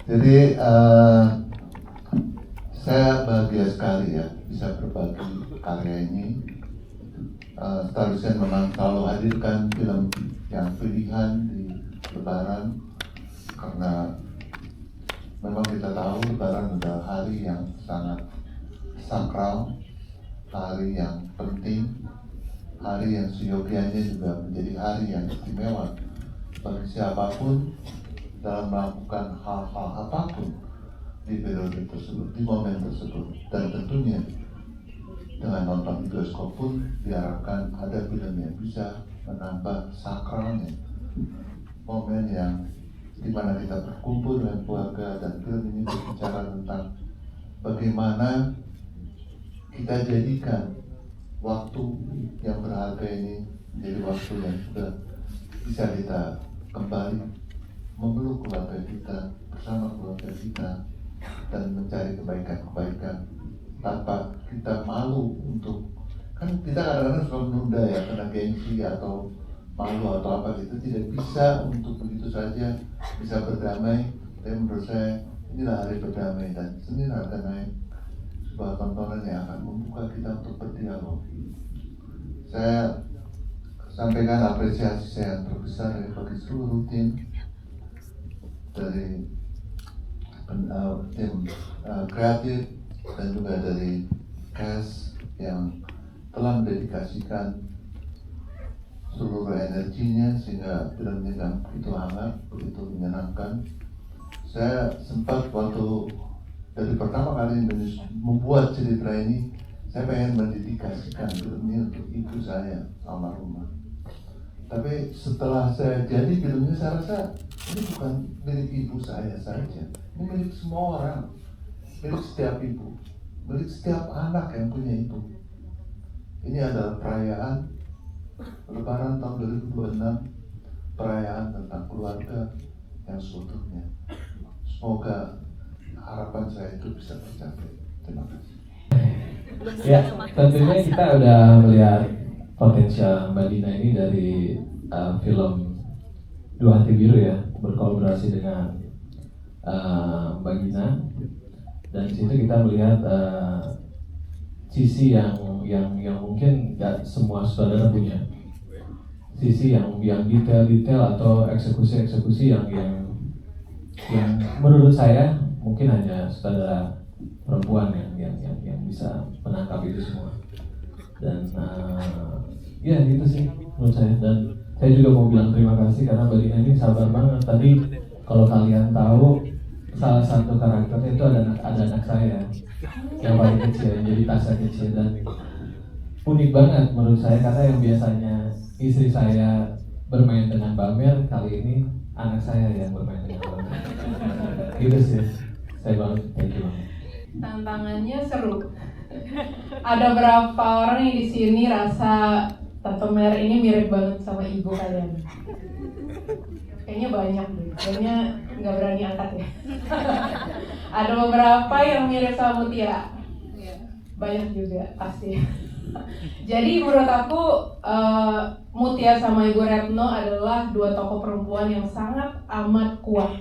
Jadi saya bahagia sekali ya bisa berbagi karya ini. Starlucent memang selalu hadirkan film yang pilihan di Lebaran karena memang kita tahu Lebaran adalah hari yang sangat sakral, hari yang penting, hari yang seyogianya juga menjadi hari yang istimewa bagi siapapun dalam melakukan hal-hal apapun di periode tersebut, di momen tersebut. Dan tentunya dengan nonton di bioskop pun diharapkan ada film yang bisa menambah sakralnya momen yang dimana kita berkumpul dengan keluarga, dan film ini berbicara tentang bagaimana kita jadikan waktu yang berharga ini menjadi waktu yang juga bisa kita kembali memeluk keluarga kita, bersama keluarga kita, dan mencari kebaikan-kebaikan tanpa kita malu untuk, kan kita kadang-kadang suka menunda ya karena gengsi atau malu atau apa gitu, tidak bisa untuk begitu saja bisa berdamai. Tapi menurut saya inilah hari berdamai, dan seni akan naik sebuah tontonan yang akan membuka kita untuk berdialog. Saya sampaikan apresiasi saya yang terbesar ya bagi seluruh tim dari tim kreatif dan juga dari cast yang telah mendedikasikan seluruh energinya sehingga film ini begitu hangat, begitu menyenangkan. Saya sempat waktu dari pertama kali membuat cerita ini, saya pengen mendedikasikan film ini untuk ibu saya almarhumah. Tapi setelah saya jadi film ini, saya rasa ini bukan milik ibu saya saja, ini milik semua orang, milik setiap ibu, milik setiap anak yang punya ibu. Ini adalah perayaan Lebaran tahun 2026, perayaan tentang keluarga yang seutuhnya. Semoga harapan saya itu bisa tercapai. Terima kasih. Ya, tentunya kita udah melihat potensial Mbak Dina ini dari film Dua Hati Biru ya, berkolaborasi dengan Mbak Gina, dan di situ kita melihat sisi yang mungkin nggak semua saudara punya, sisi yang detail atau eksekusi yang menurut saya mungkin hanya saudara perempuan yang bisa menangkap itu semua. Dan ya gitu sih menurut saya. Dan saya juga mau bilang terima kasih karena Mbak Dina ini sabar banget. Tadi kalau kalian tahu, salah satu karakternya itu ada anak saya yang paling kecil, yang jadi Tasya kecil, dan unik banget menurut saya karena yang biasanya istri saya bermain dengan Mbak Mel, kali ini anak saya yang bermain dengan Mbak Mel. Gitu sih, saya banget, thank you banget. Tantangannya seru. Ada berapa orang yang di sini rasa Tante Mer ini mirip banget sama ibu kalian? Kayaknya banyak deh, kayaknya nggak berani angkat ya. Ada beberapa yang mirip sama Mutia, banyak juga pasti. Jadi menurut aku Mutia sama Ibu Retno adalah dua tokoh perempuan yang sangat amat kuat,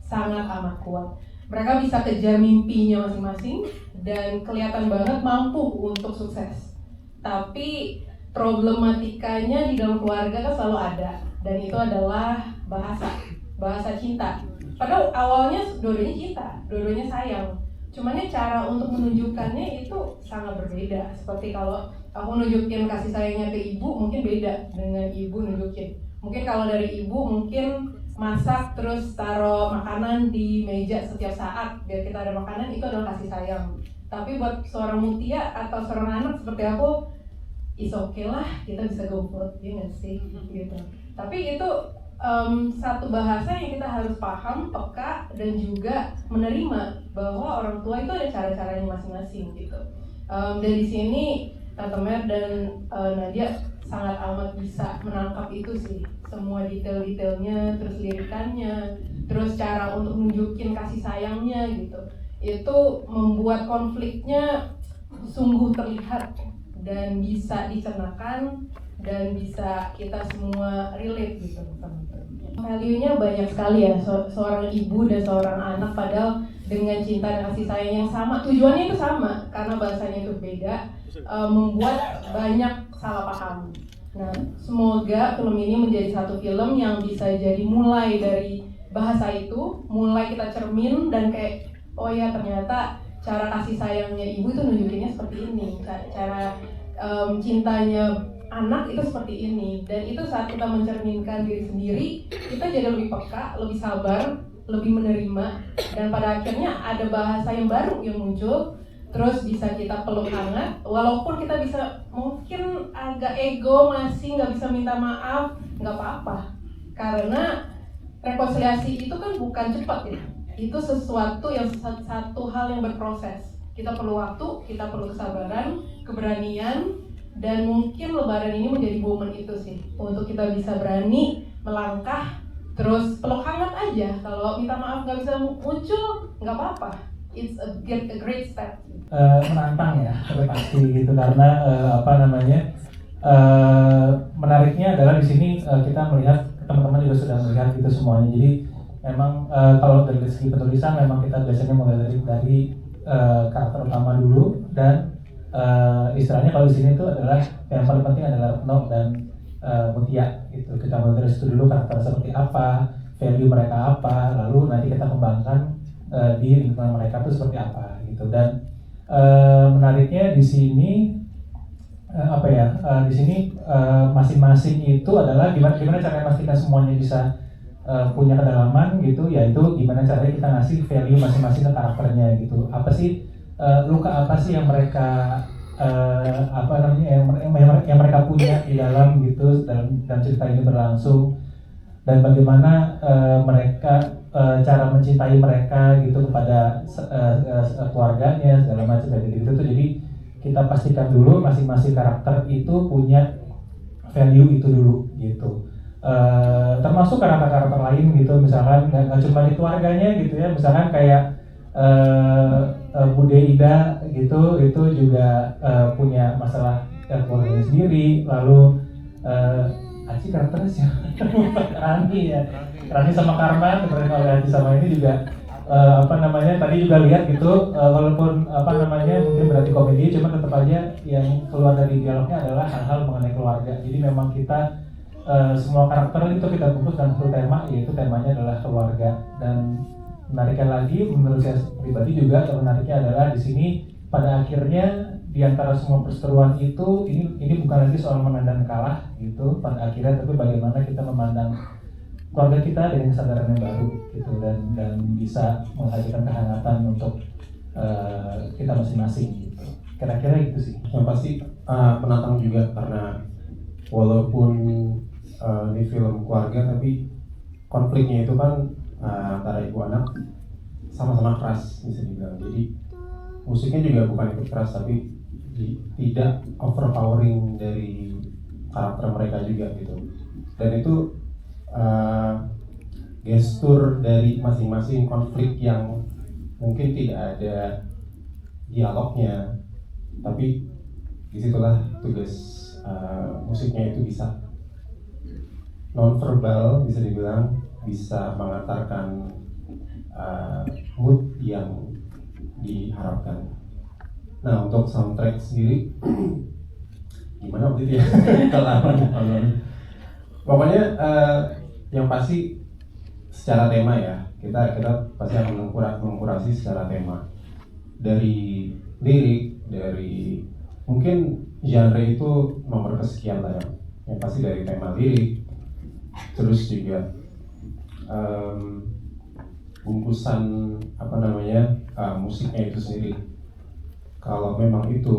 sangat amat kuat. Mereka bisa kejar mimpinya masing-masing dan kelihatan banget mampu untuk sukses. Tapi problematikanya di dalam keluarga kan selalu ada, dan itu adalah bahasa cinta. Padahal awalnya dua-duanya cinta, dua-duanya sayang. Cumannya cara untuk menunjukkannya itu sangat berbeda. Seperti kalau aku nunjukin kasih sayangnya ke ibu mungkin beda dengan ibu nunjukin. Mungkin kalau dari ibu mungkin masak terus taruh makanan di meja setiap saat biar kita ada makanan, itu adalah kasih sayang. Tapi buat seorang Mutia atau seorang anak seperti aku, is okay lah, kita bisa GoFood, ya nggak sih? Gitu. Tapi itu satu bahasa yang kita harus paham, peka, dan juga menerima bahwa orang tua itu ada cara-caranya masing-masing gitu. Dan di sini Tante Mer dan Nadia sangat amat bisa menangkap itu sih, semua detail-detailnya, terus lirikannya, terus cara untuk nunjukin kasih sayangnya gitu. Itu membuat konfliknya sungguh terlihat dan bisa dicernakan dan bisa kita semua relate gitu. value-nya banyak sekali ya, seorang ibu dan seorang anak, padahal dengan cinta dan kasih sayang yang sama, tujuannya itu sama, karena bahasanya itu beda, membuat banyak salah paham. Nah, semoga film ini menjadi satu film yang bisa jadi mulai dari bahasa itu, mulai kita cermin dan kayak, oh ya ternyata cara kasih sayangnya ibu itu nunjukinnya seperti ini, cara cintanya anak itu seperti ini. Dan itu saat kita mencerminkan diri sendiri, kita jadi lebih peka, lebih sabar, lebih menerima, dan pada akhirnya ada bahasa yang baru yang muncul. Terus bisa kita peluk hangat, walaupun kita bisa mungkin agak ego, masih nggak bisa minta maaf, nggak apa-apa. Karena rekonsiliasi itu kan bukan cepat ya, itu sesuatu yang satu hal yang berproses. Kita perlu waktu, kita perlu kesabaran, keberanian, dan mungkin Lebaran ini menjadi momen itu sih, untuk kita bisa berani melangkah, terus peluk hangat aja. Kalau minta maaf nggak bisa muncul, nggak apa-apa. It's a great step. Menantang ya, pasti gitu, karena menariknya adalah di sini kita melihat, teman-teman juga sudah melihat itu semuanya. Jadi memang kalau dari segi penulisan memang kita biasanya mulai dari karakter utama dulu, dan istilahnya kalau di sini itu adalah yang paling penting adalah Retno dan Mutia gitu. Kita mulai dari situ dulu, karakter seperti apa, value mereka apa, lalu nanti kita kembangkan di lingkungan mereka itu seperti apa gitu. Dan menariknya di sini di sini masing-masing itu adalah gimana caranya pastikan semuanya bisa punya kedalaman gitu, yaitu gimana caranya kita ngasih value masing-masing ke karakternya gitu. Apa sih luka apa sih yang mereka yang mereka punya di dalam gitu, dalam cerita ini berlangsung, dan bagaimana mereka cara mencintai mereka gitu kepada keluarganya segala macam kayak gitu tuh. Jadi kita pastikan dulu masing-masing karakter itu punya value itu dulu gitu. Termasuk karakter-karakter lain gitu, misalkan nggak cuma di keluarganya gitu ya, misalkan kayak Bude Ida gitu, itu juga punya masalah keluarganya sendiri. Lalu Aci karakternya siapa? Rani ya. Rani sama Karma, kemudian oleh Aci sama ini juga tadi juga lihat gitu, walaupun mungkin berarti komedi, cuma tetap aja yang keluar dari dialognya adalah hal-hal mengenai keluarga. Jadi memang kita semua karakter itu kita kumpul dalam satu tema, yaitu temanya adalah keluarga. Dan menariknya lagi, menurut saya pribadi juga menariknya adalah di sini pada akhirnya di antara semua perseteruan itu, ini bukan lagi soal menang dan kalah gitu pada akhirnya, tapi bagaimana kita memandang keluarga kita dengan kesadaran yang baru gitu, dan bisa menghadirkan kehangatan untuk kita masing-masing gitu. Kira-kira itu sih. Yang pasti penantang juga, karena walaupun ini film keluarga, tapi konfliknya itu kan antara ibu anak sama-sama keras bisa dibilang. Jadi musiknya juga bukan ikut keras, tapi tidak overpowering dari karakter mereka juga gitu. Dan itu gestur dari masing-masing konflik yang mungkin tidak ada dialognya, tapi disitulah tugas musiknya itu bisa non-verbal, bisa dibilang bisa mengantarkan mood yang diharapkan. Nah, untuk soundtrack sendiri gimana waktu itu ya? Pokoknya yang pasti secara tema ya, kita pasti akan mengkurasi secara tema, dari lirik, dari mungkin genre itu nomor kesekian lah ya. Yang pasti dari tema lirik, terus juga bungkusan musiknya itu sendiri. Kalau memang itu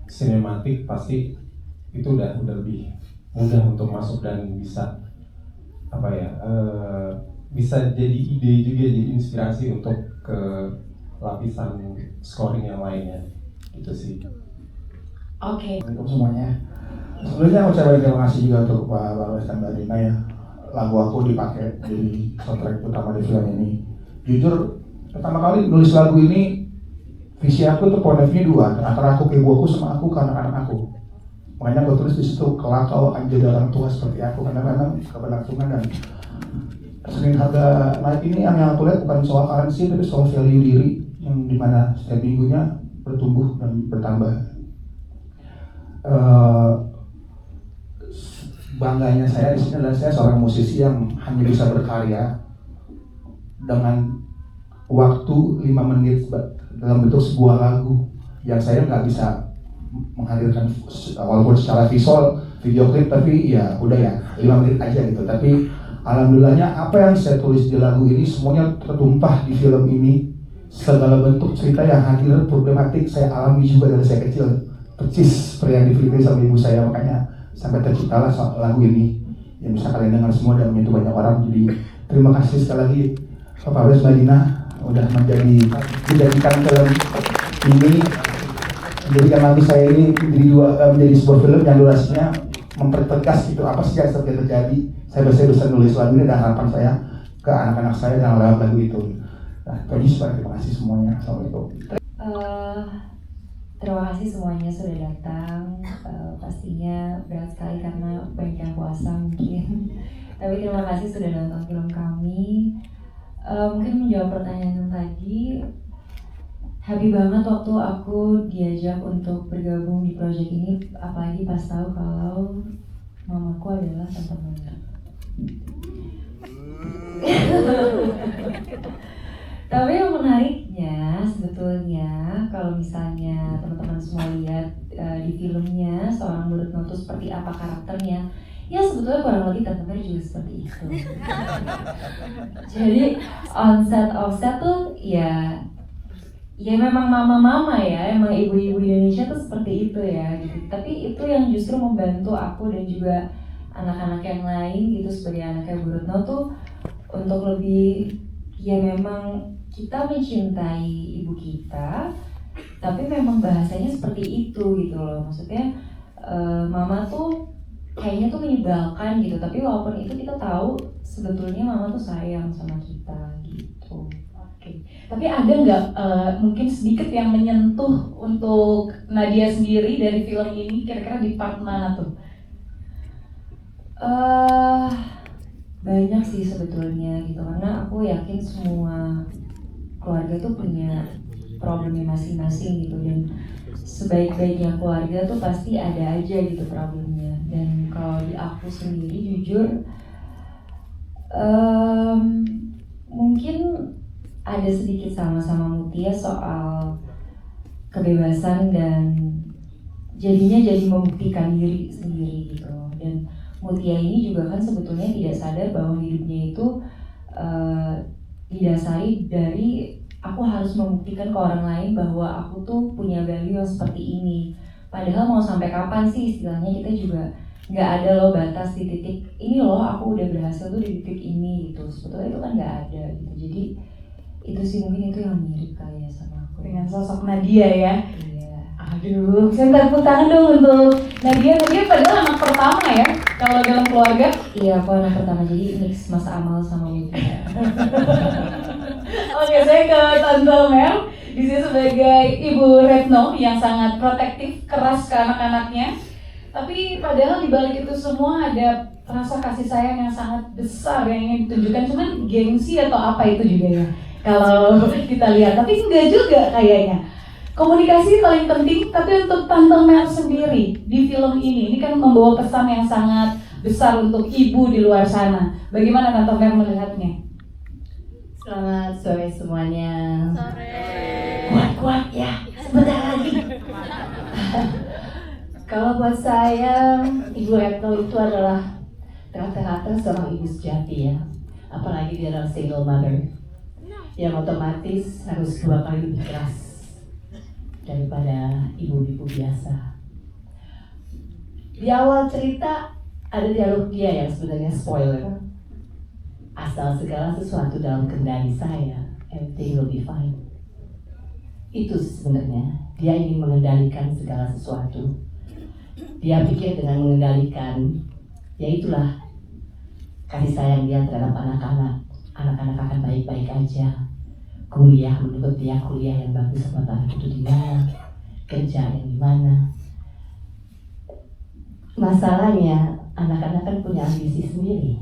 sinematik, pasti itu udah lebih mudah untuk masuk dan bisa bisa jadi ide juga, jadi inspirasi untuk ke lapisan scoring yang lainnya gitu sih. Oke. Untuk semuanya. Sebelumnya aku ucapkan terima kasih juga untuk Pak Barwes dan Mbak Dina ya. Lagu aku dipakai di soundtrack utama di film ini. Jujur, pertama kali nulis lagu ini, visi aku tuh point of view dua, antara aku ke ibu aku sama aku ke anak-anak aku. Makanya aku tulis di situ, kelak kau akan jadi orang tua seperti aku, karena memang keberlangsungan dan Senin harga naik ini yang aku lihat bukan soal currency tapi soal value diri yang dimana setiap minggunya bertumbuh dan bertambah. Bangganya saya di sini adalah saya seorang musisi yang hanya bisa berkarya dengan waktu 5 menit dalam bentuk sebuah lagu yang saya nggak bisa menghadirkan walaupun secara visual video klip, tapi ya udah ya 5 menit aja gitu. Tapi alhamdulillahnya apa yang saya tulis di lagu ini semuanya tertumpah di film ini. Segala bentuk cerita yang hadir problematik saya alami juga dari saya kecil, persis seperti yang difilmi sama ibu saya, makanya sampai terciptalah lagu ini yang bisa kalian dengar semua dan menyentuh banyak orang. Jadi terima kasih sekali lagi Bapak Wes Mbak Dina udah menjadikan film ini, menjadikan lagu saya ini menjadi sebuah film yang durasinya mempertegas gitu apa sih yang sebenarnya terjadi. Saya bisa nulis lagu ini dan harapan saya ke anak-anak saya yang lewat lagu itu. Nah, terima kasih semuanya. Assalamualaikum. Terima kasih semuanya sudah datang. Pastinya berat sekali karena banyak yang puasa mungkin. Tapi terima kasih sudah nonton film kami. Mungkin menjawab pertanyaan yang tadi, happy banget waktu aku diajak untuk bergabung di proyek ini, apalagi pas tahu kalau mamaku adalah Tante Mona. Tapi yang menariknya sebetulnya kalau misalnya teman-teman semua lihat di filmnya seorang Bu Retno itu seperti apa karakternya, ya sebetulnya kurang lebih Tante Mer juga seperti itu. Jadi on set off set tuh ya memang mama-mama ya, emang ibu-ibu Indonesia tuh seperti itu ya gitu. Tapi itu yang justru membantu aku dan juga anak-anak yang lain gitu sebagai anaknya Bu Retno tuh untuk lebih ya memang kita mencintai ibu kita, tapi memang bahasanya seperti itu gitu loh. Maksudnya mama tuh kayaknya tuh menyebalkan gitu, tapi walaupun itu kita tahu sebetulnya mama tuh sayang sama kita gitu. Oke. Tapi ada nggak mungkin sedikit yang menyentuh untuk Nadia sendiri dari film ini, kira-kira di part mana tuh? Banyak sih sebetulnya gitu, karena aku yakin semua keluarga tuh punya problemnya masing-masing gitu, dan sebaik-baiknya keluarga tuh pasti ada aja gitu problemnya. Dan kalau di aku sendiri jujur mungkin ada sedikit sama-sama Mutia soal kebebasan dan jadinya jadi membuktikan diri sendiri gitu. Dan Mutia ini juga kan sebetulnya tidak sadar bahwa hidupnya itu didasari dari aku harus membuktikan ke orang lain bahwa aku tuh punya value yang seperti ini. Padahal mau sampai kapan sih istilahnya, kita juga nggak ada loh batas di titik ini loh aku udah berhasil tuh di titik ini gitu. Sebetulnya itu kan nggak ada gitu. Jadi itu sih mungkin itu yang mirip kali ya sama aku. Dengan sosok Nadia ya. Iya. Aduh, saya tepuk tangan dong untuk Nadia. Nadia padahal anak pertama ya kalau dalam keluarga. Iya, aku anak pertama, jadi mix Mas Amal sama Mutia. Oke, saya ke Tante Mel di sini sebagai Ibu Retno yang sangat protektif, keras ke anak-anaknya. Tapi padahal di balik itu semua ada rasa kasih sayang yang sangat besar yang ingin ditunjukkan. Cuman gengsi atau apa itu juga ya kalau kita lihat. Tapi enggak juga kayaknya. Komunikasi paling penting, tapi untuk Tante Mel sendiri di film ini kan membawa pesan yang sangat besar untuk ibu di luar sana. Bagaimana Tante Mel melihatnya? Selamat sore semuanya. Sore. Kuat-kuat ya, sebentar lagi. Kalau buat saya, Ibu Retno itu adalah rata-rata seorang ibu sejati ya. Apalagi dia adalah single mother, yang otomatis harus 2 kali lebih keras daripada ibu-ibu biasa. Di awal cerita ada dialog dia yang sebenarnya spoiler. Asal segala sesuatu dalam kendali saya, everything will be fine. Itu sebenarnya, dia ingin mengendalikan segala sesuatu. Dia pikir dengan mengendalikan, ya itulah kasih sayang dia terhadap anak-anak. Anak-anak akan baik-baik aja. Kuliah, menurut dia kuliah yang bagus sementara itu di mana, kerja yang di mana. Masalahnya, anak-anak kan punya ambisi sendiri.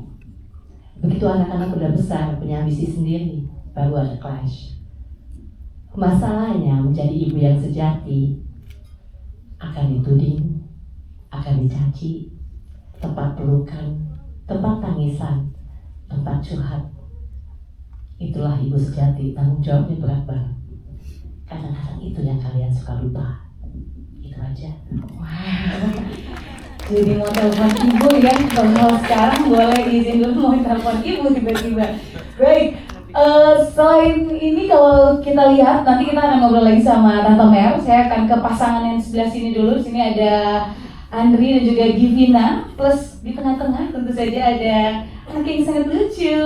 Begitu anak-anak udah besar, punya ambisi sendiri, baru ada clash. Masalahnya menjadi ibu yang sejati akan dituding, akan dicaci, tempat pelukan, tempat tangisan, tempat curhat. Itulah ibu sejati, tanggung jawabnya berat banget. Kadang-kadang itu yang kalian suka lupa. Itu aja. Wow. Jadi mau telepon ibu ya, kalau sekarang boleh izin dulu mau telepon ibu tiba-tiba. Baik, selain ini kalau kita lihat nanti kita akan ngobrol lagi sama Tante Mer. Saya akan ke pasangan yang sebelah sini dulu. Di sini ada Andri dan juga Givina, plus di tengah-tengah tentu saja ada anak yang sangat lucu.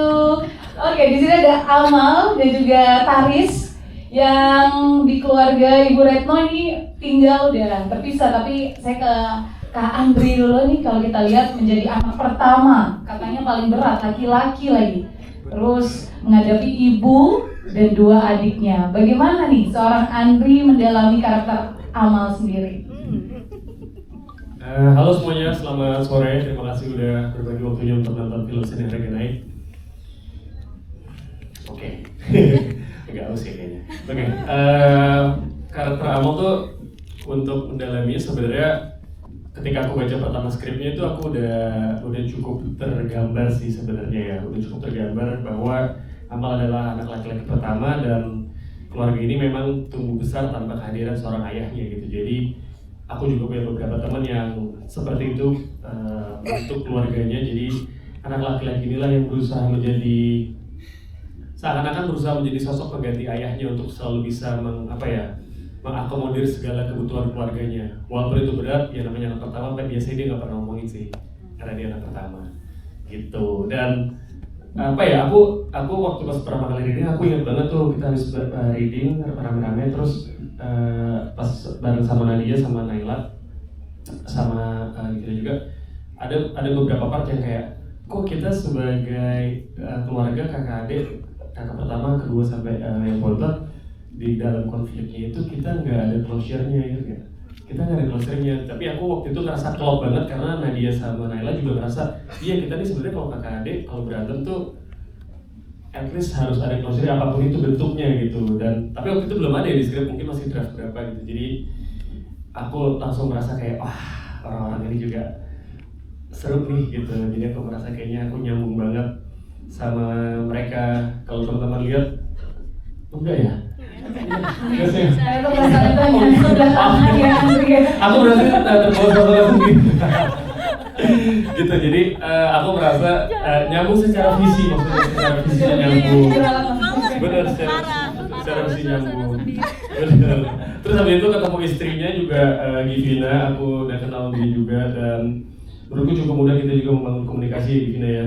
Oke, di sini ada Amal dan juga Taris yang di keluarga Ibu Retno ini tinggal udah terpisah, tapi saya ke Kak Andri dulu nih. Kalau kita lihat menjadi anak pertama, katanya paling berat, laki-laki lagi. Terus menghadapi ibu dan 2 adiknya. Bagaimana nih seorang Andri mendalami karakter Amal sendiri? Halo semuanya, selamat sore. Terima kasih udah berbagi waktunya untuk nonton film Seni Harga Naik. Oke. Agak aus ya kayaknya. Oke. Karakter Amal tuh untuk mendalaminya sebenarnya ketika aku baca pertama skripnya itu aku udah cukup tergambar sih sebenarnya ya. Udah cukup tergambar bahwa Amal adalah anak laki-laki pertama dan keluarga ini memang tumbuh besar tanpa kehadiran seorang ayahnya gitu. Jadi aku juga punya beberapa teman yang seperti itu untuk keluarganya. Jadi anak laki-laki inilah yang berusaha menjadi seakan-akan berusaha menjadi sosok pengganti ayahnya untuk selalu bisa mengakomodir segala kebutuhan keluarganya. Walaupun itu berat, ya namanya anak pertama kan biasanya dia nggak pernah ngomongin sih karena dia anak pertama gitu. Dan aku waktu pas pertama kali reading aku ingat banget tuh kita habis reading rame-rame terus pas bareng sama Nadia sama Naila sama kita juga ada beberapa part yang kayak kok kita sebagai keluarga kakak adik, kakak pertama, kedua sampai yang bontot di dalam konfliknya itu kita nggak ada closure-nya gitu kan. Kita nggak ada closure-nya, tapi aku waktu itu ngerasa klop banget karena Nadia sama Naila juga ngerasa iya kita nih sebenarnya kalau kakak adik kalau berantem tuh at least harus ada closure apapun itu bentuknya gitu. Dan tapi waktu itu belum ada ya di script, mungkin masih draft berapa gitu. Jadi aku langsung merasa kayak wah orang-orang ini juga seru nih gitu. Jadi aku merasa kayaknya aku nyambung banget sama mereka. Kalau teman-teman lihat enggak ya? Saya tuh pasangan itu yang sebelah kanan ya Andri. Aku berarti terbawa sendiri. Gitu, jadi aku merasa nyambung secara visi, maksudnya secara visi nyambung. Benar, secara visi nyambung. Benar. Terus habis itu ketemu istrinya juga Givina, aku udah kenal dia juga dan menurutku cukup mudah kita juga membangun komunikasi Givina ya.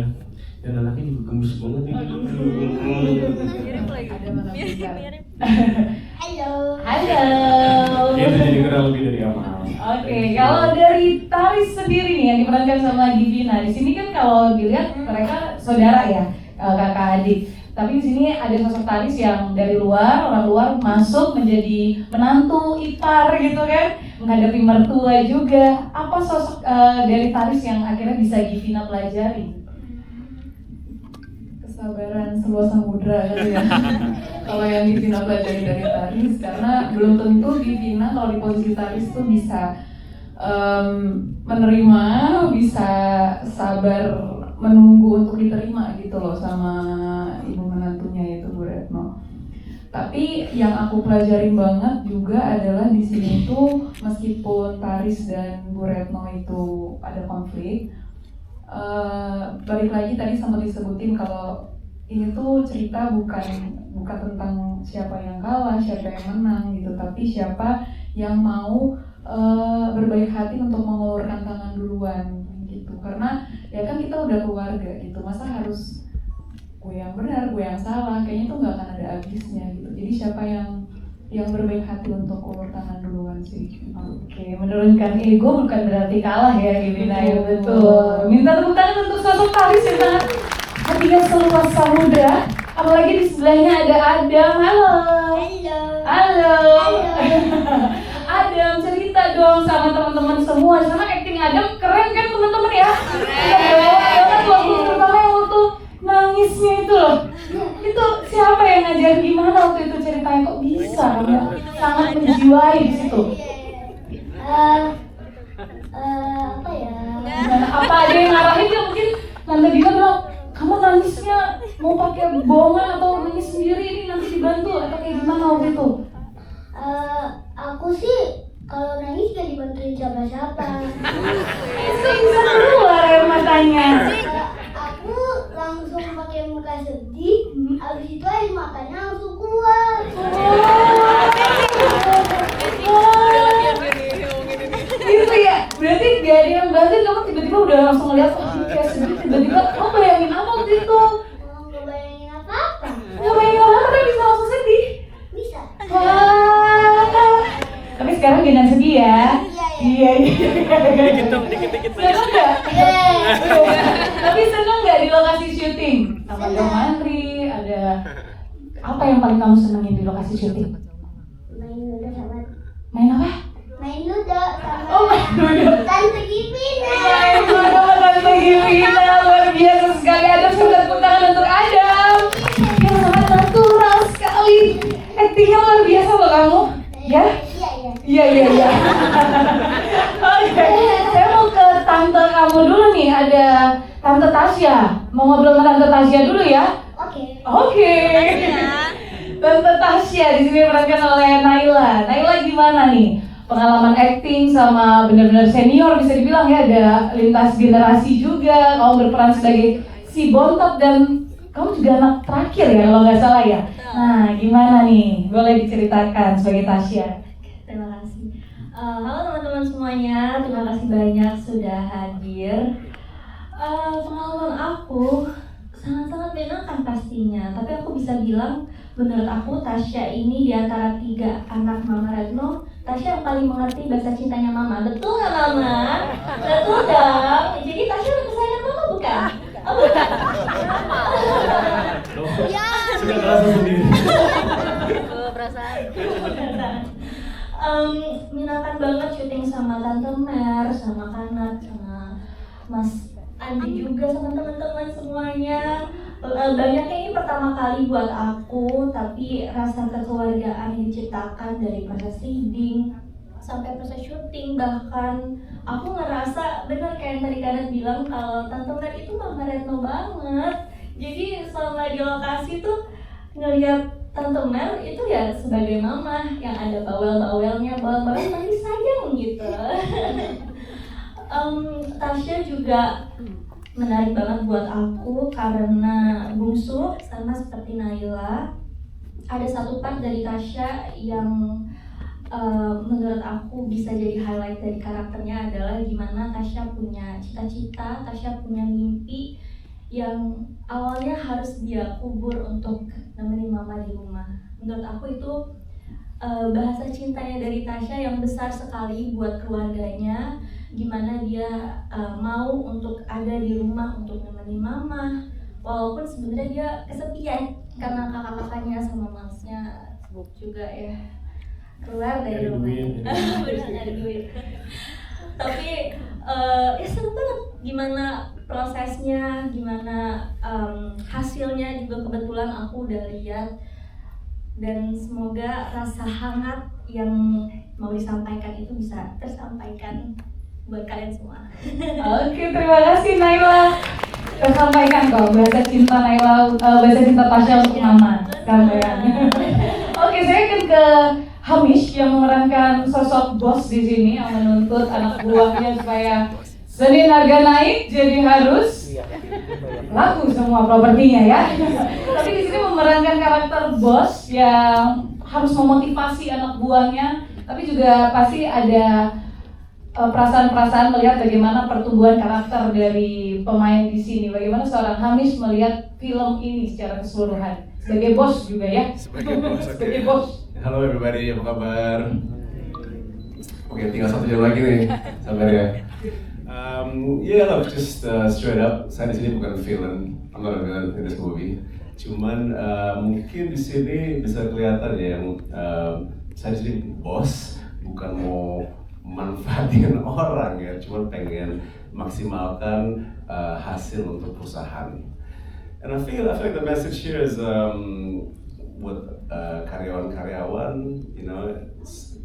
Dan anaknya juga gemes banget nih. Mirip lagi. Ada mana mirip. Halo. Itu jadi kurang lebih dari Amal. Oke, kalau dari Taris sendiri nih yang diperankan sama Givina, di sini kan kalau dilihat mereka saudara ya, kakak adik. Tapi di sini ada sosok Taris yang dari luar, orang luar masuk menjadi menantu ipar gitu kan, menghadapi mertua juga. Apa sosok dari Taris yang akhirnya bisa Givina pelajari? Kesabaran seluas samudra gitu ya. Kalau yang Givina pelajari dari Taris, karena belum tentu Givina kalau di posisi Taris tuh bisa menerima, bisa sabar menunggu untuk diterima gitu loh sama ibu menantunya yaitu Bu Retno. Tapi yang aku pelajarin banget juga adalah di sini tuh meskipun Taris dan Bu Retno itu ada konflik, balik lagi tadi sempat disebutin kalau ini tuh cerita bukan tentang siapa yang kalah, siapa yang menang gitu, tapi siapa yang mau berbaik hati untuk mengulurkan tangan duluan gitu. Karena ya kan kita udah keluarga gitu, masa harus gue yang benar, gue yang salah, kayaknya tuh nggak akan ada habisnya gitu. Jadi siapa yang berbaik hati untuk ulur tangan duluan sih. Oke, menurunkan ego bukan berarti kalah ya Givina ya, betul. Minta tepuk tangan untuk sosok Taris yang sangat hatinya seluas samudra. Apalagi di sebelahnya ada Adam. Halo. Adam, cerita dong sama teman-teman semua. Di sana acting Adam keren kan teman-teman ya? Keren banget waktu pertama waktu nangisnya itu loh. Itu siapa yang ngajarin, gimana waktu itu ceritanya, kok bisa kamu sangat menjiwai di situ? Apa ya? Gimana, apa ada yang ngarahin dia, mungkin Tante Dina bilang, kamu nangisnya mau pakai bohongan atau nangis sendiri, ini nanti dibantu atau kayak gimana waktu itu? Aku sih kalau nangis gak dibantuin siapa-siapa. Bisa keluar air matanya. Aku langsung pakai muka sedih, habis itu air matanya langsung keluar. Gitu ya, berarti gak ada yang bantuin, kamu tiba-tiba udah langsung ngeliat, oh ini kayak sedih, tiba-tiba kamu bayangin apa waktu itu? Gak bayangin apa-apa. Gak bayangin apa-apa, tapi bisa langsung sedih? Bisa. Wah, tapi sekarang jangan sedih ya. Iya. Seneng nggak? Tapi seneng nggak di lokasi syuting? Sama Dong Andri, ada apa yang paling kamu senengin di lokasi syuting? Main nuda sama. Main apa? Main nuda sama. Oh, main nuda. Tante Givina. Main nuda sama Tante Givina, luar biasa sekali. Adam, sudah tepuk tangan untuk Adam. Yang sangat natural sekali. Actingnya luar biasa loh kamu. Ya? Iya. Oke, saya mau ke tante kamu dulu nih, ada Tante Tasya. Mau ngobrol sama Tante Tasya dulu ya? Oke. Tante Tasya di sini diperankan oleh Naila. Naila gimana nih? Pengalaman acting sama benar-benar senior bisa dibilang ya, ada lintas generasi juga. Kamu berperan sebagai si Bontot dan kamu juga anak terakhir ya kalau nggak salah ya. Nah, gimana nih? Boleh diceritakan sebagai Tasya. Terima kasih. Halo teman-teman semuanya, terima kasih banyak sudah hadir. Pengalaman aku sangat-sangat menyenangkan pastinya, tapi aku bisa bilang menurut aku Tasya ini di antara 3 anak Mama Retno, Tasya yang paling mengerti bahasa cintanya Mama. Betul nggak Mama? Betul dong. Jadi Tasya lebih kesayangan Mama bukan? Oh bukan? Ya. Sudah terasa sendiri. Perasaan. Menyenangkan banget syuting sama Tante Mer, sama Kanat, sama Mas Andi juga, sama teman-teman semuanya. Banyaknya ini pertama kali buat aku, tapi rasa kekeluargaan yang diciptakan dari proses reading sampai proses syuting, bahkan aku ngerasa benar kayak yang tadi Kanat bilang kalau Tante Mer itu Mama Retno banget. Jadi selama di lokasi tuh ngeliat Tante Mer itu ya sebagai mama yang ada bawel-bawelnya, bawel-bawel tapi sayang gitu. Tasya juga menarik banget buat aku karena bungsu sama seperti Naila. Ada satu part dari Tasya yang menurut aku bisa jadi highlight dari karakternya adalah gimana Tasya punya cita-cita, Tasya punya mimpi yang awalnya harus dia kubur untuk nemenin Mama di rumah. Menurut aku itu bahasa cintanya dari Tasya yang besar sekali buat keluarganya, gimana dia mau untuk ada di rumah untuk nemenin Mama, walaupun sebenarnya dia kesepian karena kakak-kakaknya sama mamsnya sibuk juga ya keluar dari rumah. Benar, ada duit. Tapi ya seru banget gimana prosesnya, gimana hasilnya juga kebetulan aku udah lihat, dan semoga rasa hangat yang mau disampaikan itu bisa tersampaikan buat kalian semua. Oke, terima kasih Naila. Tersampaikan kok bahasa cinta Naila, bahasa cinta Tasya untuk Mama. Sampaikan. Oke, saya akan ke Hamish yang memerankan sosok bos di sini yang menuntut anak buahnya supaya Senin harga naik, jadi harus laku semua propertinya ya. Tapi di sini memerankan karakter bos yang harus memotivasi anak buahnya, tapi juga pasti ada perasaan-perasaan melihat bagaimana pertumbuhan karakter dari pemain di sini. Bagaimana seorang Hamish melihat film ini secara keseluruhan sebagai bos juga ya. Sebagai bos. Halo everybody, apa kabar? Oke, tinggal 1 jam lagi nih, sabar ya. Yeah, just straight up, saya di sini bukan villain, I'm not a villain in this movie. Cuman mungkin di sini bisa kelihatan ya, saya di sini bos, bukan mau manfaatin orang ya, cuman pengen maksimalkan hasil untuk perusahaan. And I feel like the message here is with karyawan-karyawan, you know,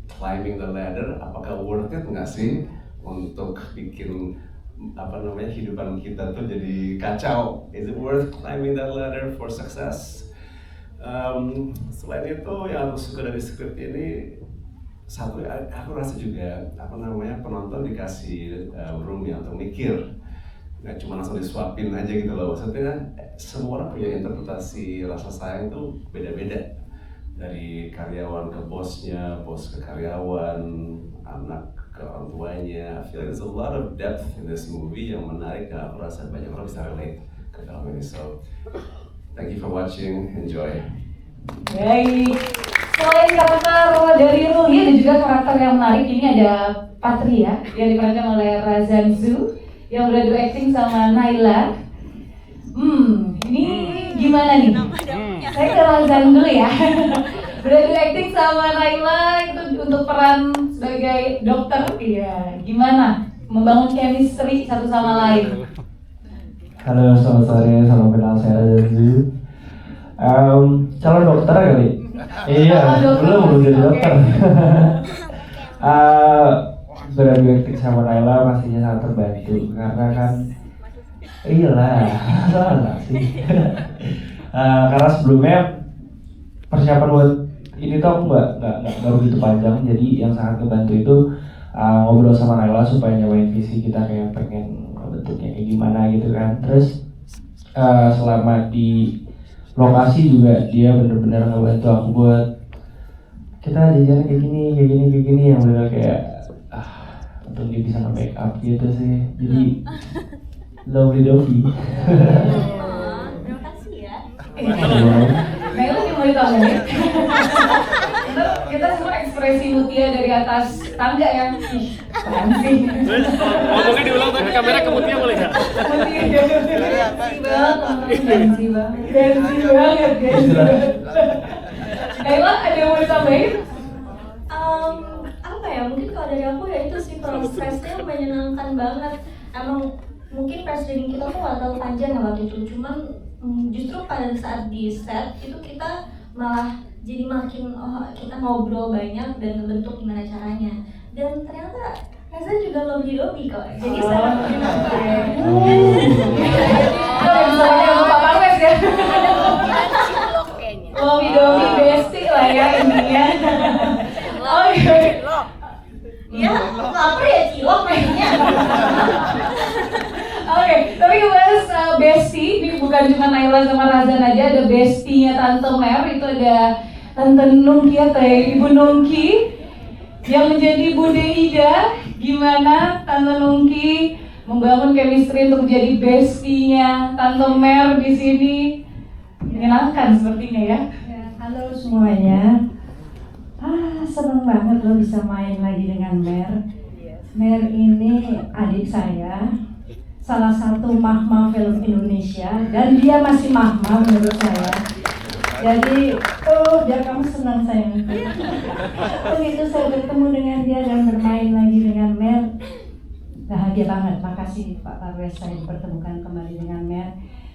climbing the ladder, apakah worth it nggak sih untuk bikin hidupan kita tuh jadi kacau? Is it worth climbing that ladder for success? Selain itu yang aku suka dari skrip ini, satu aku rasa juga penonton dikasih room ya untuk mikir, nggak cuma langsung disuapin aja gitu loh. Maksudnya semua orang punya interpretasi rasa sayang itu beda-beda, dari karyawan ke bosnya, bos ke karyawan, anak ke orang tuanya. I feel like there's a lot of depth in this movie yang menarik, dan aku rasa banyak orang bisa relate ke film ini. So thank you for watching, enjoy. Baik, selain karakter dari Ruli ada juga karakter yang menarik. Ini ada Patria yang diperankan oleh Razan Zhu yang udah do acting sama Naila. Ini gimana nih? Saya ke Razan dulu ya. Udah do acting sama Naila itu untuk peran sebagai dokter. Iya, gimana membangun chemistry satu sama lain? Halo, selamat sore, salam kenal, saya Razan Zhu. Calon dokter kali? Iya, belum jadi dokter. Berarti sama Naila pastinya sangat terbantu karena kan iyalah, salah sih. Karena sebelumnya persiapan buat ini tuh aku nggak begitu panjang, jadi yang sangat kebantu itu ngobrol sama Naila supaya nyawain visi kita kayak pengen bentuknya kayak gimana gitu kan. Terus selama di lokasi juga dia benar-benar ngebantu aku buat kita jajannya kayak gini yang benar kayak untuk dia bisa nge-make up gitu sih. Jadi lovely. Terima kasih ya. Naila yang mau ditambahin? Kita semua ekspresi Mutia dari atas tangga yang apaan sih? Ngomongnya diulang tapi kamera ke Mutia boleh nggak? Gengsi banget. Naila ada yang mau ditambahin? Apa ya, mungkin kalau dari aku ya itu sih prosesnya menyenangkan banget. Emang mungkin press reading kita tuh gak terlalu panjang ya waktu itu, cuman justru pada saat di set itu kita malah jadi makin kita ngobrol banyak dan ngebentuk gimana caranya. Dan ternyata Reza juga lovey-dovey kok, jadi sangat menyenangkan. Ada misalnya Bapak Parwes ya? Lovey-dovey bestie lah ya intinya. Oh iya. Ya, lapar ya cilok mainnya. Oke, tapi ngebahas bestie, ini bukan cuma Naila sama Razan aja, ada bestinya Tante Mer, itu ada Tante Nungki atau Ibu Nungki yang menjadi Bude Ida. Gimana Tante Nungki membangun chemistry untuk menjadi bestinya Tante Mer di sini? Menyenangkan sepertinya ya. Halo semuanya. Seneng banget lo bisa main lagi dengan Mer. Mer ini adik saya, salah satu mahma film Indonesia, dan dia masih mahma menurut saya. Jadi, biar kamu senang sayang. Begitu saya bertemu dengan dia dan bermain lagi dengan Mer, bahagia banget. Makasih Pak Parwes, saya dipertemukan kembali dengan Mer.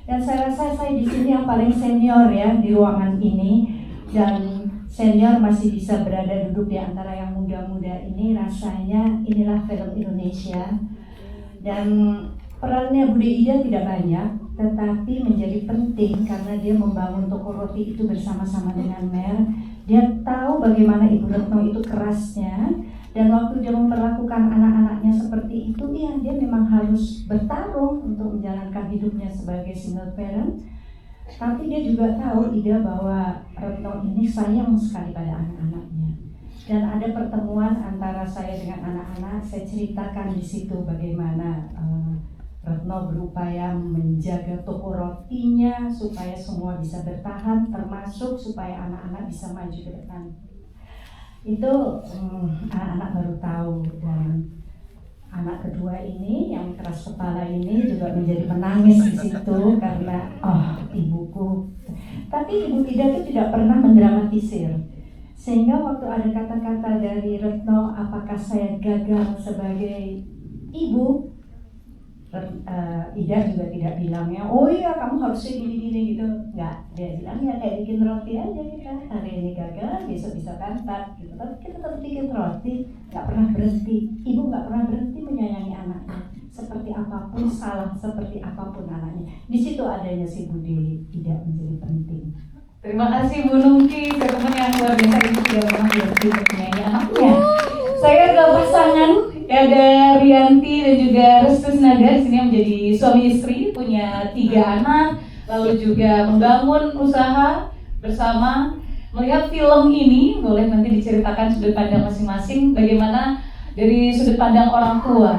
Dan saya rasa saya di sini yang paling senior ya di ruangan ini, dan senior masih bisa berada duduk di antara yang muda-muda ini. Rasanya inilah film Indonesia. Dan perannya Bude Ida tidak banyak, tetapi menjadi penting karena dia membangun toko roti itu bersama-sama dengan Mer. Dia tahu bagaimana Ibu Retno itu kerasnya, dan waktu dia memperlakukan anak-anaknya seperti itu, ya dia memang harus bertarung untuk menjalankan hidupnya sebagai single parent. Tapi dia juga tahu Ida bahwa Retno ini sayang sekali pada anak-anaknya. Dan ada pertemuan antara saya dengan anak-anak, saya ceritakan di situ bagaimana Retno berupaya menjaga toko rotinya supaya semua bisa bertahan, termasuk supaya anak-anak bisa maju ke depan. Itu anak-anak baru tahu, dan anak kedua ini yang keras kepala ini juga menjadi menangis di situ karena ibuku. Tapi Ibu Ida itu tidak pernah mendramatisir, sehingga waktu ada kata-kata dari Retno, apakah saya gagal sebagai ibu, Ida juga tidak bilangnya, oh iya kamu harusnya gini-gini gitu. Enggak, dia bilang ya kayak bikin roti aja kita. Hari ini gagal, besok bisa pentat gitu. Tapi kita tetap bikin roti, nggak pernah berhenti. Ibu nggak pernah berhenti menyayangi anaknya. Seperti apapun, salah seperti apapun anaknya. Di situ adanya si budi Ida menjadi penting. Terima kasih Bu Nungki, teman yang luar biasa ini tidak pernah berhenti menyayangi anaknya. Saya adalah pasangan, ada Rianti dan juga Restu Sinaga di sini yang menjadi suami istri, punya 3 anak, lalu juga membangun usaha bersama. Melihat film ini, boleh nanti diceritakan sudut pandang masing-masing, bagaimana dari sudut pandang orang tua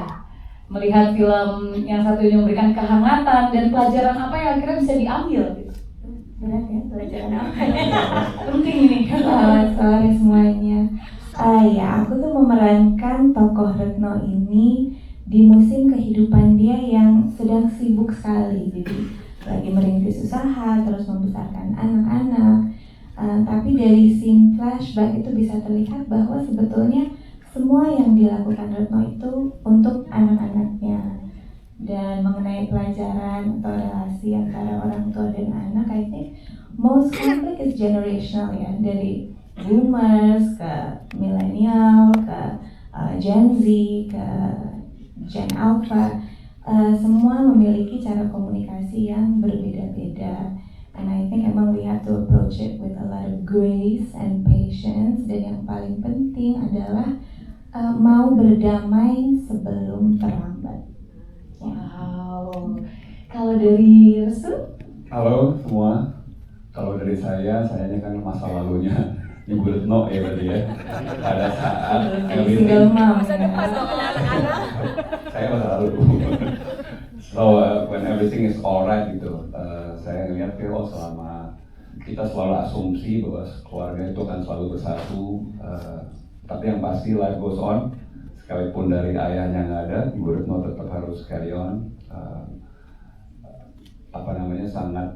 melihat film yang satunya memberikan kehangatan dan pelajaran apa yang akhirnya bisa diambil gitu. Berat ya, pelajaran apa? Penting ini. Selamat sore semuanya. Ya, aku tuh memerankan tokoh Retno ini di musim kehidupan dia yang sedang sibuk sekali. Jadi lagi merintis usaha, terus membesarkan anak-anak. Tapi dari scene flashback itu bisa terlihat bahwa sebetulnya semua yang dilakukan Retno itu untuk anak-anaknya. Dan mengenai pelajaran atau relasi antara orang tua dan anak, I think most conflict is generational ya, dari boomers ke millennial ke Gen Z ke Gen Alpha, semua memiliki cara komunikasi yang berbeda-beda. And I think emang we have to approach it with a lot of grace and patience. Dan yang paling penting adalah mau berdamai sebelum terlambat. Wow. Kalau dari Restu? Halo semua. Kalau dari sayanya kan masa lalunya Ibu Retno ya berarti ya. Pada saat single mom. saya masa lalu. So when everything is alright gitu, saya ngeliat selama kita selalu asumsi bahwa keluarga itu akan selalu bersatu, tapi yang pasti life goes on. Sekalipun dari ayahnya nggak ada, Ibu Retno tetap harus carry on. Sangat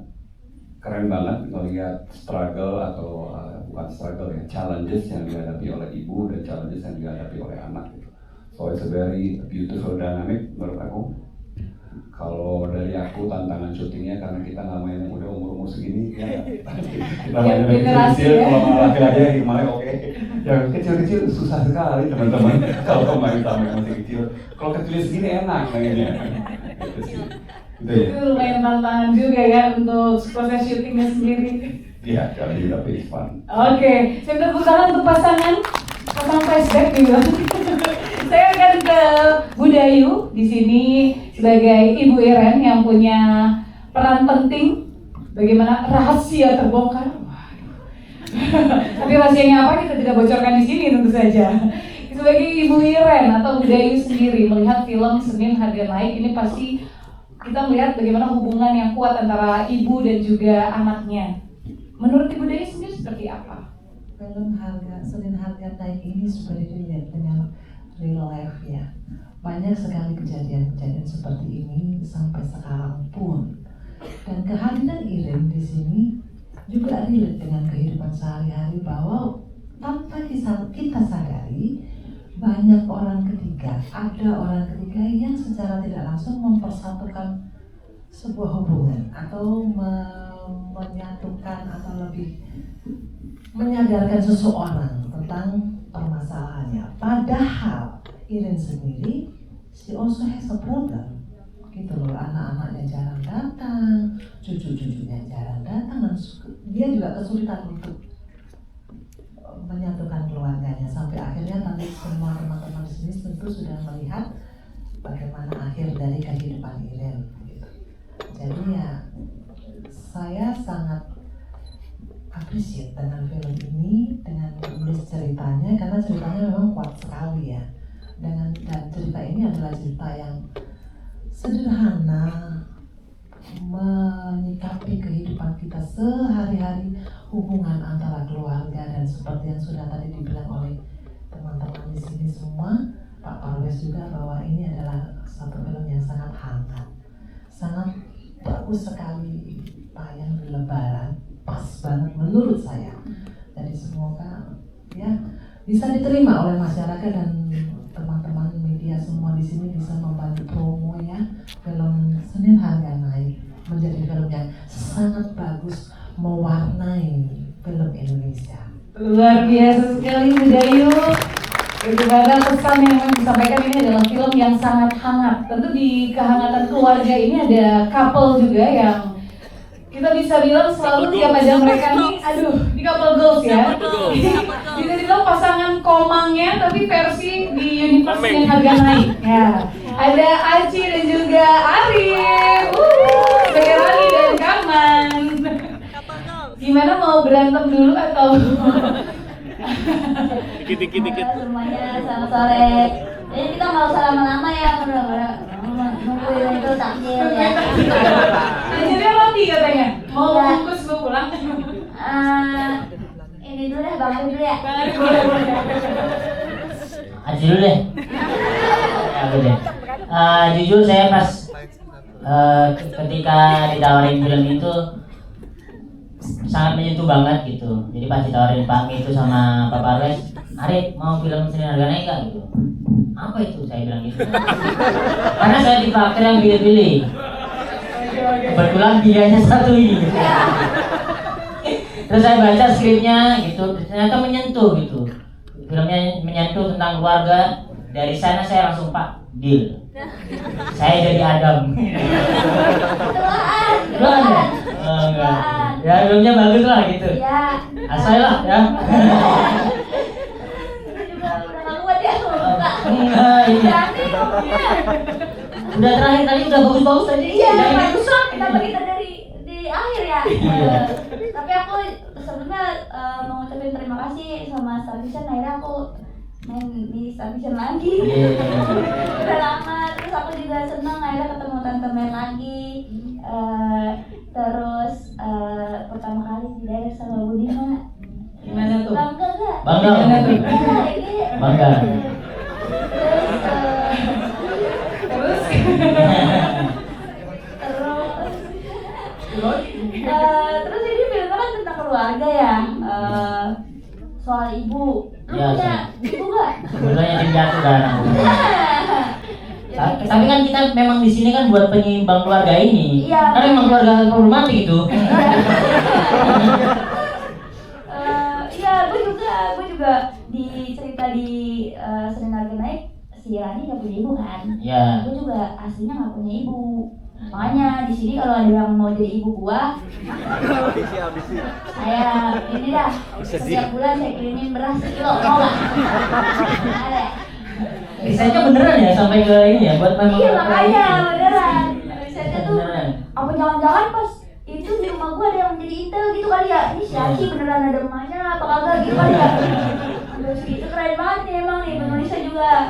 keren banget melihat struggle atau bukan struggle ya, challenges yang dihadapi oleh ibu dan challenges yang dihadapi oleh anak gitu. So it's a very beautiful dynamic menurut aku. Kalau dari aku tantangan syutingnya karena kita nggak main yang udah umur segini ya, kita main yang kecil, kalau malah laki-laki yang kemarin oke. Yang kecil-kecil susah sekali teman-teman kalau main sama yang masih kecil. Kalau kecil segini enak mainnya. Gitu sih. Itu lumayan tantangan juga ya untuk proses syutingnya sendiri. Iya, jadi tapi fun. Oke, saya tepuk tangan untuk pasang flashback juga. Saya akan ke Bu Dayu di sini sebagai Ibu Iren yang punya peran penting bagaimana rahasia terbongkar. Tapi rahasianya apa kita tidak bocorkan di sini tentu saja. Sebagai Ibu Iren atau Bu Dayu sendiri melihat film Senin Harga Naik ini pasti kita melihat bagaimana hubungan yang kuat antara ibu dan juga anaknya. Menurut Ibu Dayu sendiri seperti apa? Film Senin Harga Naik ini sudah dilihat dengan real life ya. Banyak sekali kejadian-kejadian seperti ini sampai sekarang pun. Dan kehadiran Iren di sini juga relate dengan kehidupan sehari-hari bahwa tanpa kita sadari banyak orang ketiga, ada orang ketiga yang secara tidak langsung mempersatukan sebuah hubungan atau menyatukan atau lebih menyadarkan seseorang tentang permasalahannya. Padahal Iren sendiri, she also has a problem. Gitu loh, anak-anaknya jarang datang, cucu-cucunya jarang datang, dan dia juga kesulitan untuk menyatukan keluarganya. Sampai akhirnya tadi semua teman-teman di sini tentu sudah melihat bagaimana akhir dari kehidupan Iren. Gitu. Jadi ya, saya sangat appreciate dengan film ini, dengan menulis ceritanya, karena ceritanya memang kuat sekali ya. Dan cerita ini adalah cerita yang sederhana, menyikapi kehidupan kita sehari-hari, hubungan antara keluarga, dan seperti yang sudah tadi dibilang oleh teman-teman di sini semua, Pak Parwes juga, bahwa ini adalah satu film yang sangat hangat, sangat bagus sekali, tayang di Lebaran, pas banget menurut saya. Jadi semoga ya bisa diterima oleh masyarakat dan teman-teman media semua di sini bisa membantu promo ya. mewarnai film Indonesia. Luar biasa sekali Bu Dayu. Bagaimana pesan yang disampaikan, ini adalah film yang sangat hangat. Tentu di kehangatan keluarga ini ada couple juga yang kita bisa bilang selalu tiap ada mereka nih, aduh, di couple goals ya. Bisa dibilang pasangan komangnya tapi versi di universe yang harga naik. Ya. Ada Aci dan juga Arif. Berani dan Kaman. Gimana, mau berantem dulu atau? Dikit. Semuanya selamat sore. Jadi kita nggak usah lama-lama ya, udah nungguin itu takjil ya. Takjilnya roti katanya. Mau bungkus gue pulang? Ini dulu deh, Bang Arif dulu ya. Boleh. Aji dulu deh. Ya udah deh. Jujur saya pas ketika ditawarin film itu sangat menyentuh banget gitu. Jadi pas ditawarin Pak itu sama Pak Parwes, Arif mau film Seni Harga Naik gak gitu? Apa itu? Saya bilang gitu. Karena saya di fakir yang pilih-pilih. Kebetulan biayanya satu ini. Gitu. Terus saya baca skripnya gitu, ternyata menyentuh gitu. Filmnya menyentuh tentang keluarga. Dari sana saya langsung Pak, deal. Saya jadi Adam. Doan ya? Enggak. Ya filmnya bagus lah gitu. Iya. Asal lah ya. Juga udah nggak kuat ya buka. Enggak ini. Udah terakhir tadi udah bagus-bagus tadi. Iya. Jangan rusak. Kenapa kita dari di akhir ya? Tapi aku sebenarnya mau ngucapin terima kasih sama Star Vision, akhirnya aku main di Star Vision lagi. Udah lama. Terus aku juga senang akhirnya ketemu Tante Mer lagi. Terus pertama kali di sama Budima. Gimana tuh? Bangga gak? Bangga. Bangga. Terus terus ini filmnya kan tentang keluarga ya, soal ibu. Lu Ya, punya ibu gak? Sebenarnya tim jatuh kan. Tapi kan kita memang di sini kan buat penyeimbang keluarga ini. Iya. Kan memang keluarga problematik itu. Iya, gue juga di cerita di Seni Harga Naik, si Rani gak punya ibu kan? Iya. Gue juga aslinya gak punya ibu. Makanya di sini kalau ada yang mau jadi ibu gua, saya ini dah setiap bulan saya kirimin beras sekilo, mau nggak? Ada. Risetnya beneran ya sampai ke ini ya buat memang. Iya makanya beneran. Risetnya tuh apa jangan-jangan pas itu di rumah gua ada yang jadi intel gitu kali ya? Ini si Aci beneran ada emaknya apa kagak gitu kali ya? Terus itu keren banget nih emang nih penulisnya juga.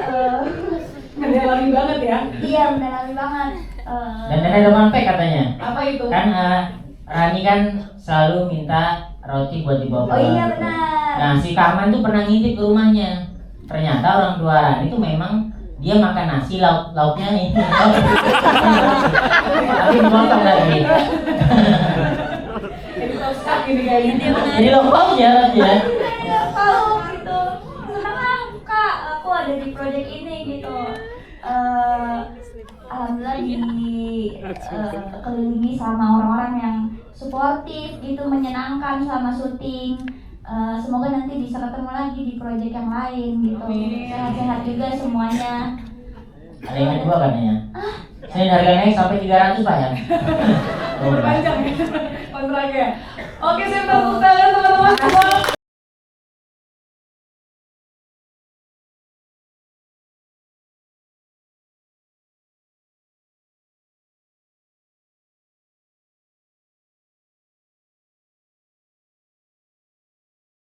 Mendalami banget ya? Iya mendalami banget. Dan ada fun fact katanya. Apa itu? Kan Rani kan selalu minta roti buat dibawa Oh iya benar. Nah si Kaman tuh pernah ngintip ke rumahnya. Ternyata orang tua Rani tuh memang dia makan nasi lauknya nih. Tapi dipotong lagi. Jadi lauk ya roti ya. Kalau gitu senang lah Kak, aku ada di project ini gitu. Alhamdulillah dikelilingi sama orang-orang yang suportif gitu, menyenangkan sama syuting. Semoga nanti bisa ketemu lagi di project yang lain gitu. Sehat-sehat juga semuanya. Ada yang kedua katanya. Saya harga naik sampai 300 Pak ya. Berpanjang ya kontraknya. Oke, saya tepuk tangan